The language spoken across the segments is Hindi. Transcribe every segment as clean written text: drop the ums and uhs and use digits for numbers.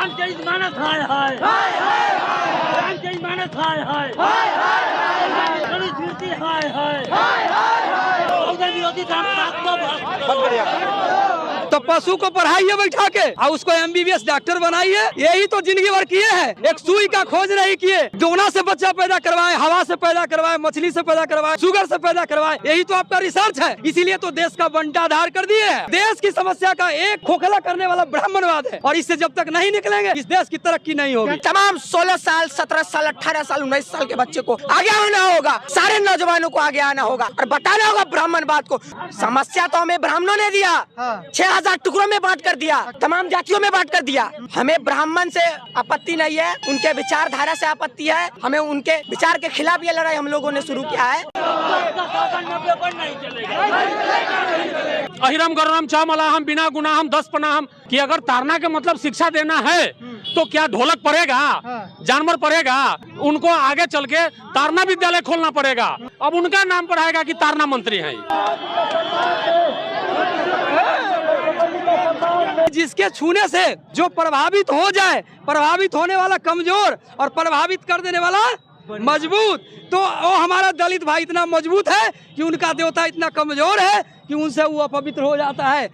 रामचरित मानस हाय हाय रामचरित मानस हाय हाय मनुस्मृति हाय हाय विरोधी तो पशु को पढ़ाइए बैठा के और उसको MBBS डॉक्टर बनाइए। यही तो जिंदगी भर किए हैं, एक सुई का खोज नहीं किए। दोगुना से बच्चा पैदा करवाए, हवा से पैदा करवाए, मछली से पैदा करवाए, शुगर से पैदा करवाए, यही तो आपका रिसर्च है। इसीलिए तो देश का बंटाधार कर दिए है। देश की समस्या का एक खोखला करने वाला ब्राह्मणवाद है और इससे जब तक नहीं निकलेंगे इस देश की तरक्की नहीं होगी। तमाम 16 साल 17 साल 18 साल 19 साल के बच्चे को आगे आना होगा, सारे नौजवानों को आगे आना होगा और बताना होगा ब्राह्मणवाद को। समस्या तो हमें ब्राह्मणों ने दिया, 6000 टुकड़ों में बांट कर दिया, तमाम जातियों में बांट कर दिया। हमें ब्राह्मण से आपत्ति नहीं है, उनके विचारधारा से आपत्ति है। हमें उनके विचार के खिलाफ ये लड़ाई हम लोगों ने शुरू किया है। अहिरम गरुड़म च मलाहम बिना गुनाहम 10 पनाहम कि अगर तारना के मतलब शिक्षा देना है तो क्या ढोलक पड़ेगा, जानवर पड़ेगा? उनको आगे चल के तारना विद्यालय खोलना पड़ेगा। अब उनका नाम पढ़ाएगा कि तारना मंत्री है। जिसके छूने से जो प्रभावित हो जाए, प्रभावित होने वाला कमजोर और प्रभावित कर देने वाला मजबूत, तो वो हमारा दलित भाई इतना मजबूत है कि उनका देवता इतना कमजोर है कि उनसे वो अपवित्र हो जाता है।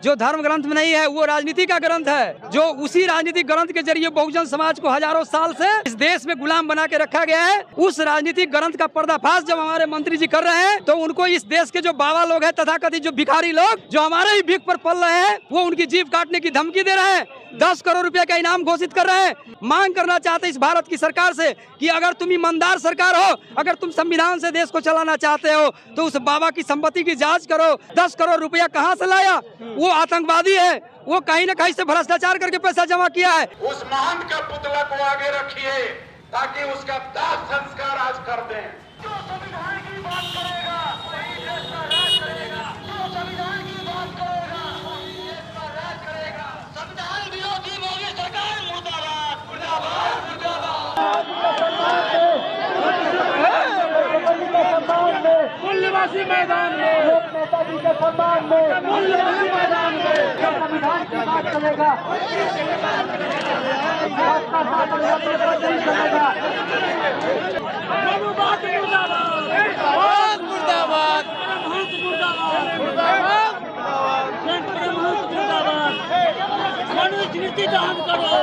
जो धर्म ग्रंथ में नहीं है वो राजनीति का ग्रंथ है, जो उसी राजनीतिक ग्रंथ के जरिए बहुजन समाज को हजारों साल से इस देश में गुलाम बना के रखा गया है। उस राजनीतिक ग्रंथ का पर्दाफाश जब हमारे मंत्री जी कर रहे हैं तो उनको इस देश के जो बाबा लोग हैं तथाकथित जो भिखारी लोग जो हमारे ही भीख पर पल रहे हैं वो उनकी जीभ काटने की धमकी दे रहे हैं। 10 करोड़ रुपए का इनाम घोषित कर रहे हैं। मांग करना चाहते इस भारत की सरकार से कि अगर तुम ईमानदार सरकार हो, अगर तुम संविधान से देश को चलाना चाहते हो तो उस बाबा की संपत्ति की जांच करो। 10 करोड़ रुपया कहां से लाया? वो आतंकवादी है, वो कहीं न कहीं से भ्रष्टाचार करके पैसा जमा किया है। उस महंत का पुतला को आगे रखिए ताकि उसका दाह संस्कार आज कर दें। जो संविधान की बात करेगा वही देश का राज करेगा। जो संविधान की बात करेगा वही देश का राज करेगा। संविधान विरोधी मोदी सरकार मुर्दाबाद मुर्दाबाद मुर्दाबाद। मूल्यवासी मैदान में नेताजी के सम्मान में मूल्यवासी मैदान में संविधान की बात करेगा। मनुस्मृति दान करो।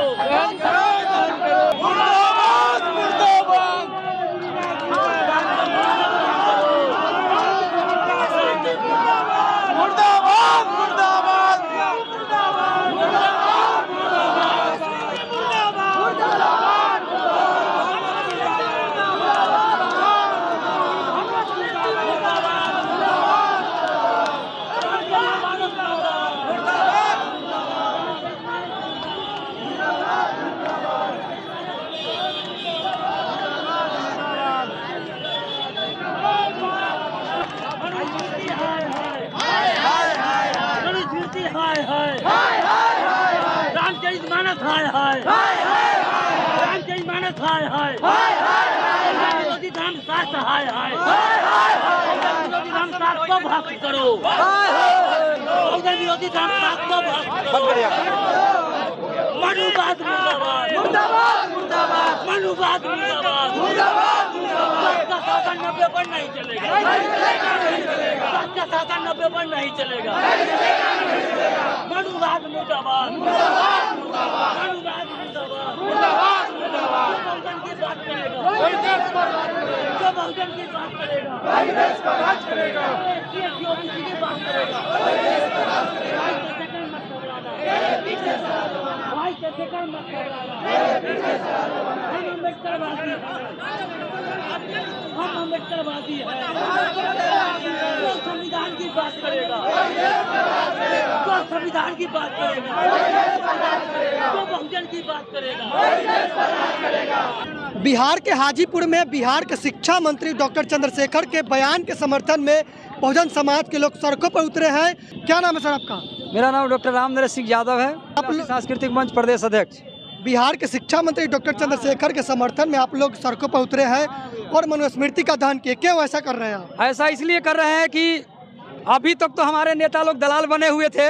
रामचरित मानस हाय हाय रामचरित मानस हाय हाय विरोधी धर्म शास्त्र हाय हाय विरोधी धर्म शास्त्र को भक्त करो। विरोधी धर्म शास्त्र को भक्त मनुवाद मुर्दाबाद मुर्दाबाद मुर्दाबाद मनुवाद मुर्दाबाद मुर्दाबाद मुर्दाबाद। का शासन 90 पर नहीं चलेगा, का शासन 90 पर नहीं चलेगा। मनुवाद मुर्दाबाद मुर्दाबाद मुर्दाबाद मनुवाद मुर्दाबाद मुर्दाबाद मुर्दाबाद। बहुजन की बात करेगा वही देश का राज करेगा। जो बहुजन की बात करेगा वही देश का राज करेगा। जो किसी की बात करेगा वही देश का राज करेगा। भाई कैसे कर मत घबराना। हम अम्बेडकरवादी हैं, हम अम्बेडकरवादी हैं। जो संविधान की बात करेगा, जो संविधान की बात करेगा, जो बहुजन की बात करेगा। बिहार के हाजीपुर में बिहार के शिक्षा मंत्री डॉक्टर चंद्रशेखर के बयान के समर्थन में बहुजन समाज के लोग सड़कों पर उतरे हैं। क्या नाम है सर आपका? मेरा नाम डॉक्टर रामनरेश सिंह यादव है, सांस्कृतिक मंच प्रदेश अध्यक्ष। बिहार के शिक्षा मंत्री डॉक्टर चंद्रशेखर के समर्थन में आप लोग सड़कों पर उतरे हैं और मनुस्मृति का दहन किए, क्यों ऐसा कर रहे हैं? ऐसा इसलिए कर रहे हैं कि अभी तक तो हमारे नेता लोग दलाल बने हुए थे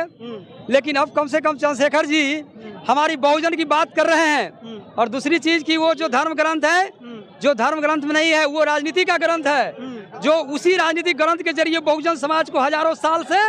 लेकिन अब कम से कम चंद्रशेखर जी हमारी बहुजन की बात कर रहे हैं। और दूसरी चीज की वो जो धर्म ग्रंथ है, जो धर्म ग्रंथ में नहीं है वो राजनीति का ग्रंथ है, जो उसी राजनीतिक ग्रंथ के जरिए बहुजन समाज को हजारों साल से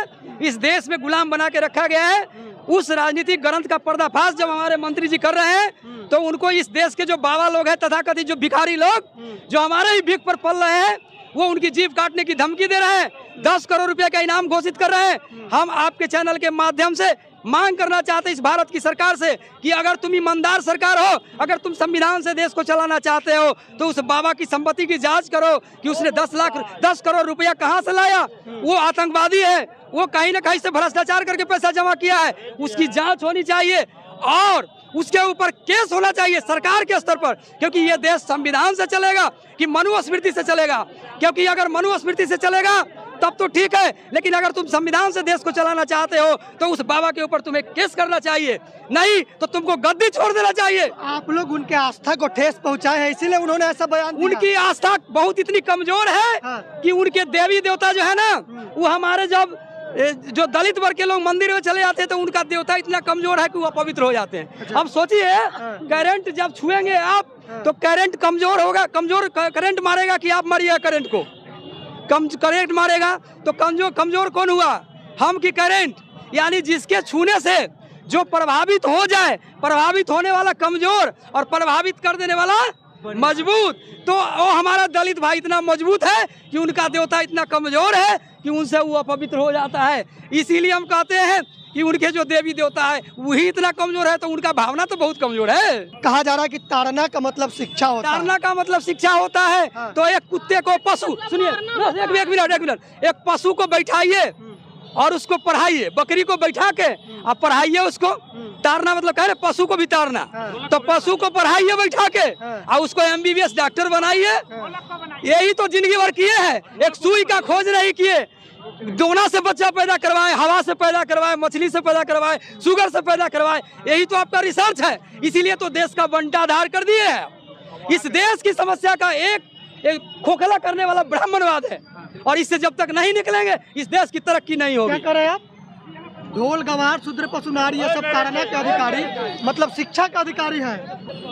इस देश में गुलाम बना के रखा गया है। उस राजनीतिक ग्रंथ का पर्दाफाश जब हमारे मंत्री जी कर रहे हैं तो उनको इस देश के जो बाबा लोग हैं, तथाकथित जो भिखारी लोग जो हमारे ही भीख पर पल रहे हैं, वो उनकी जीभ काटने की धमकी दे रहे हैं, 10 करोड़ रुपए का इनाम घोषित कर रहे हैं। हम आपके चैनल के माध्यम से मांग करना चाहते हैं इस भारत की सरकार से कि अगर तुम ईमानदार सरकार हो, अगर तुम संविधान से देश को चलाना चाहते हो तो उस बाबा की संपत्ति की जांच करो कि उसने 10 करोड़ रुपया कहां से लाया। वो आतंकवादी है, वो कहीं ना कहीं से भ्रष्टाचार करके पैसा जमा किया है, उसकी जांच होनी चाहिए और उसके ऊपर केस होना चाहिए सरकार के स्तर पर, क्योंकि ये देश संविधान से चलेगा कि मनुस्मृति से चलेगा। क्योंकि अगर मनुस्मृति से चलेगा तब तो ठीक है, लेकिन अगर तुम संविधान से देश को चलाना चाहते हो तो उस बाबा के ऊपर तुम्हें केस करना चाहिए, नहीं तो तुमको गद्दी छोड़ देना चाहिए। आप लोग उनके आस्था को ठेस पहुंचाए हैं, इसीलिए उन्होंने ऐसा बयान दिया। उनकी आस्था बहुत इतनी कमजोर है कि उनके देवी देवता जो है ना, वो हमारे जब जो दलित वर्ग के लोग मंदिर में चले जाते हैं तो उनका देवता इतना कमजोर है कि वो अपवित्र हो जाते हैं। अब सोचिए करंट जब छुएंगे आप तो करंट कमजोर होगा, कमजोर करंट मारेगा कि आप मरिएगा करंट को, करंट मारेगा तो कमजोर कौन हुआ, हम की करंट। यानी जिसके छूने से जो प्रभावित हो जाए, प्रभावित होने वाला कमजोर और प्रभावित कर देने वाला मजबूत, तो वो हमारा दलित भाई इतना मजबूत है कि उनका देवता इतना कमजोर है कि उनसे वो अपवित्र हो जाता है। इसीलिए हम कहते हैं कि उनके जो देवी देवता है वही इतना कमजोर है तो उनका भावना तो बहुत कमजोर है। कहा जा रहा है कि ताड़ना का मतलब शिक्षा होता है। ताड़ना का मतलब शिक्षा होता है। तो एक कुत्ते को पशु, सुनिए एक मिनट, एक पशु को बैठाइए और उसको पढ़ाइए, बकरी को बैठा के आप पढ़ाइए उसको। ताड़ना मतलब कह रहे पशु को भी ताड़ना, तो पशु को पढ़ाइए बैठा के और उसको MBBS डॉक्टर बनाइए। यही तो जिंदगी भर किए हैं, एक सुई का खोज नहीं किए, दोना से बच्चा पैदा करवाए, हवा से पैदा करवाए, मछली से पैदा करवाए, शुगर से पैदा करवाए, यही तो आपका रिसर्च है। इसीलिए तो देश का बंटाधार कर दिए है। इस देश की समस्या का एक खोखला करने वाला ब्राह्मणवाद है और इससे जब तक नहीं निकलेंगे इस देश की तरक्की नहीं होगी। क्या करें आप? ढोल गवार शूद्र पशु नारी ये सब ताड़ना के अधिकारी, मतलब शिक्षा का अधिकारी है।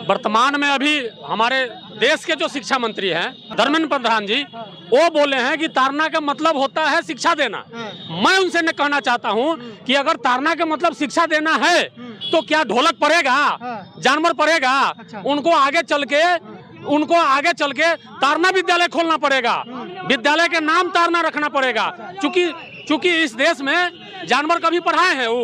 वर्तमान में अभी हमारे देश के जो शिक्षा मंत्री हैं धर्मेंद्र प्रधान जी, वो बोले हैं कि ताड़ना का मतलब होता है शिक्षा देना। मैं उनसे न कहना चाहता हूं कि अगर ताड़ना का मतलब शिक्षा देना है तो क्या ढोलक पड़ेगा, जानवर पड़ेगा, उनको आगे चल के ताड़ना विद्यालय खोलना पड़ेगा, विद्यालय के नाम ताड़ना रखना पड़ेगा। चूंकि इस देश में जानवर कभी पढ़ाए हैं वो,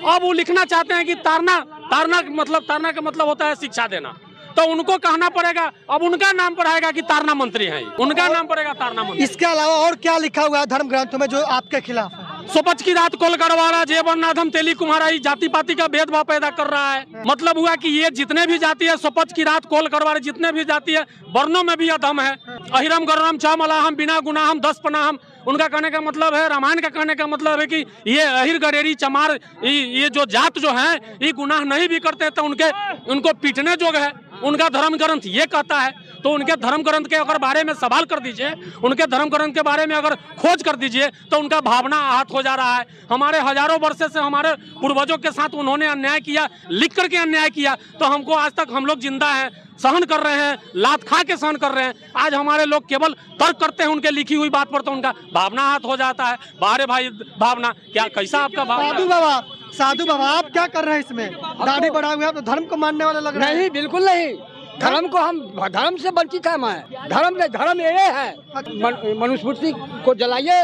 अब वो लिखना चाहते हैं कि ताड़ना का मतलब होता है शिक्षा देना, तो उनको कहना पड़ेगा। अब उनका नाम पड़ेगा कि ताड़ना मंत्री हैं, उनका नाम पड़ेगा ताड़ना मंत्री। इसके अलावा और क्या लिखा हुआ है धर्म ग्रंथों में जो आपके खिलाफ है? सोपच की रात कोल गढ़वाड़ा जेवरनाथम तेली कुम्हारा जाति पाति का भेदभाव पैदा कर रहा है। मतलब हुआ कि ये जितने भी जाति है, सोपच की रात कोल गढ़वाड़ा जितने भी जाति है, वर्णों में भी अधम है। अहिरम गरुड़म च मलाहम बिना गुनाहम 10 पनाहम, उनका कहने का मतलब है, रामायण का कहने का मतलब है कि ये अहिर गडेरी चमार ये जो जात जो है ये गुनाह नहीं भी करते तो उनको पीटने जोग है। उनका धर्म ग्रंथ ये कहता है, तो उनके धर्म ग्रंथ के अगर बारे में सवाल कर दीजिए, उनके धर्म ग्रंथ के बारे में अगर खोज कर दीजिए तो उनका भावना आहत हो जा रहा है। हमारे हजारों वर्ष से हमारे पूर्वजों के साथ उन्होंने अन्याय किया, लिख करके अन्याय किया, तो हमको आज तक हम लोग जिंदा हैं, सहन कर रहे हैं, लात खा के सहन कर रहे हैं। आज हमारे लोग केवल तर्क करते हैं उनके लिखी हुई बात पर, तो उनका भावना आहत हो जाता है। बाहरे भाई भावना क्या, कैसा आपका भावना? साधु बाबा आप क्या कर रहे हैं इसमें? दाढ़ी बढ़ा हुआ है तो धर्म को मानने वाले लग रहे हैं। नहीं, बिल्कुल नहीं। धर्म को हम धर्म से वंचित है। मैं धर्म ये है, मनुस्मृति को जलाइए,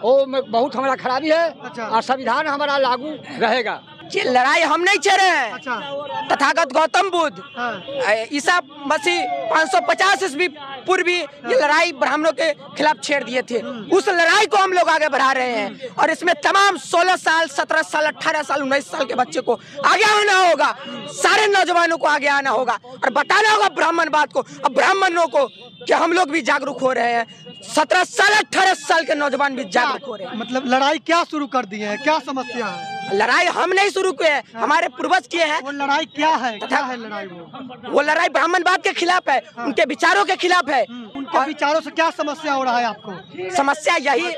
वो बहुत हमारा खराबी है और संविधान हमारा लागू रहेगा। ये लड़ाई हम नहीं छेड़ रहे हैं। तथागत गौतम बुद्ध, ईसा मसीह 550 ईस्वी पूर्वी ये लड़ाई ब्राह्मणों के खिलाफ छेड़ दिए थे। उस लड़ाई को हम लोग आगे बढ़ा रहे हैं और इसमें तमाम 16 साल, 17 साल, 18 साल, 19 साल के बच्चे को आगे आना होगा, सारे नौजवानों को आगे आना होगा और बताना होगा ब्राह्मणवाद को, अब ब्राह्मणों को कि हम लोग भी जागरूक हो रहे हैं। 17 साल, 18 साल के नौजवान भी जागरूक हो रहे हैं। मतलब लड़ाई क्या शुरू कर दी है? क्या समस्या है? लड़ाई हम नहीं शुरू किए हैं, हमारे पूर्वज किए हैं। वो लड़ाई क्या है? क्या है लड़ाई? वो लड़ाई ब्राह्मणवाद के खिलाफ है, उनके विचारों के खिलाफ है। इनके और- विचारों से क्या समस्या हो रहा है आपको? समस्या यही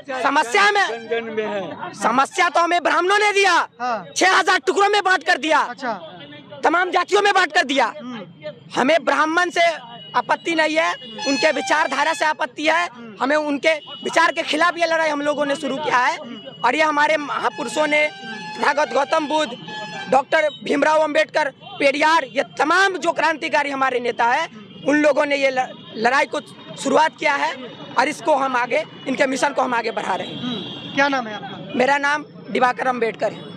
समस्या तो हमें ब्राह्मणों ने दिया। हाँ। 6000 टुकड़ों में बांट कर दिया, अच्छा। तमाम जातियों में बांट कर दिया। हमें ब्राह्मण से आपत्ति नहीं है, उनके विचारधारा से आपत्ति है। हमें उनके विचार के खिलाफ ये लड़ाई हम लोगों ने शुरू किया है। और ये हमारे महापुरुषों ने, तथागत गौतम बुद्ध, डॉक्टर भीमराव अंबेडकर, पेरियार, ये तमाम जो क्रांतिकारी हमारे नेता है, उन लोगों ने ये लड़ाई को शुरुआत किया है। और इसको हम आगे, इनके मिशन को हम आगे बढ़ा रहे हैं। क्या नाम है आपका? मेरा नाम दिवाकर अंबेडकर है।